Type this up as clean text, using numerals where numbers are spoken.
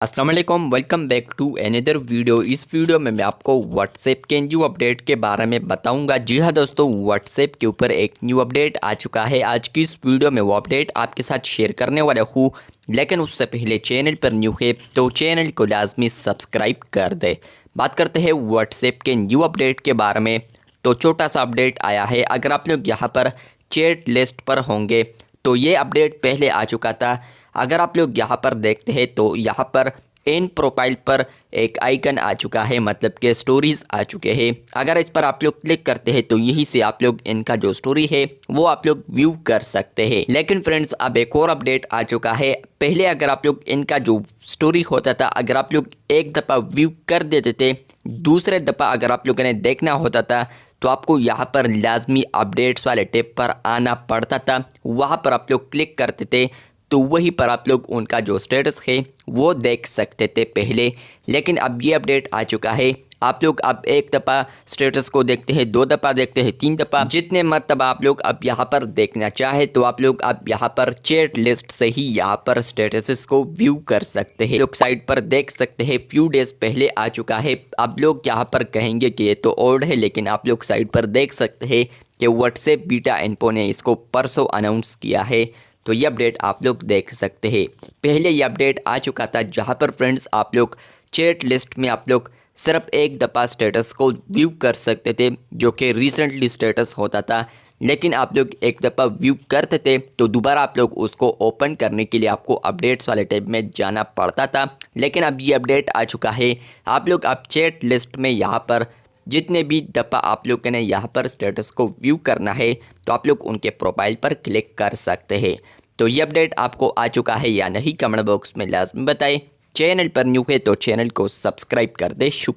अस्सलाम वालेकुम, welcome back to another video. इस वीडियो में मैं आपको व्हाट्सएप के न्यू अपडेट के बारे में बताऊंगा। जी हाँ दोस्तों, व्हाट्सएप के ऊपर एक न्यू अपडेट आ चुका है। आज की इस वीडियो में वो अपडेट आपके साथ शेयर करने वाला हूँ, लेकिन उससे पहले चैनल पर न्यू है तो चैनल को लाजमी सब्सक्राइब कर दे। बात करते हैं व्हाट्सएप के न्यू अपडेट के बारे में। तो छोटा सा अपडेट आया है। अगर आप लोग यहाँ पर चैट लिस्ट पर होंगे तो ये अपडेट पहले आ चुका था। अगर आप लोग यहाँ पर देखते हैं तो यहाँ पर इन प्रोफाइल पर एक आइकन आ चुका है, मतलब कि स्टोरीज आ चुके हैं। अगर इस पर आप लोग क्लिक करते हैं तो यहीं से आप लोग इनका जो स्टोरी है वो आप लोग व्यू कर सकते हैं। लेकिन फ्रेंड्स, अब एक और अपडेट आ चुका है। पहले अगर आप लोग इनका जो स्टोरी होता था, अगर आप लोग एक दफ़ा व्यू कर देते थे, दूसरे दफ़ा अगर आप लोगों ने देखना होता था तो आपको यहाँ पर लाजमी अपडेट्स वाले टैब पर आना पड़ता था। वहाँ पर आप लोग क्लिक करते थे तो वहीं पर आप लोग उनका जो स्टेटस है वो देख सकते थे पहले। लेकिन अब ये अपडेट आ चुका है। आप लोग अब एक दफ़ा स्टेटस को देखते हैं, दो दफ़ा देखते हैं, तीन दफ़ा, जितने मरतबा आप लोग अब यहाँ पर देखना चाहे तो आप लोग अब यहाँ पर चैट लिस्ट से ही यहाँ पर स्टेटस को व्यू कर सकते हैं। लोग साइट पर देख सकते हैं फ्यू डेज पहले आ चुका है। अब लोग यहाँ पर कहेंगे कि ये तो ओल्ड है, लेकिन आप लोग साइट पर देख सकते हैं कि व्हाट्सएप बीटा इन्फो ने इसको परसों अनाउंस किया है। तो ये अपडेट आप लोग देख सकते हैं। पहले ये अपडेट आ चुका था जहाँ पर फ्रेंड्स आप लोग चैट लिस्ट में आप लोग सिर्फ एक दफ़ा स्टेटस को व्यू कर सकते थे, जो कि रिसेंटली स्टेटस होता था। लेकिन आप लोग एक दफ़ा व्यू करते थे तो दोबारा आप लोग उसको ओपन करने के लिए आपको अपडेट्स वाले टैब में जाना पड़ता था। लेकिन अब ये अपडेट आ चुका है। आप लोग अब चैट लिस्ट में यहाँ पर जितने भी दफ़ा आप लोगों ने यहाँ पर स्टेटस को व्यू करना है तो आप लोग उनके प्रोफाइल पर क्लिक कर सकते हैं। तो ये अपडेट आपको आ चुका है या नहीं, कमेंट बॉक्स में लाजमी बताएं। चैनल पर न्यू है तो चैनल को सब्सक्राइब कर दे। शुक्रिया।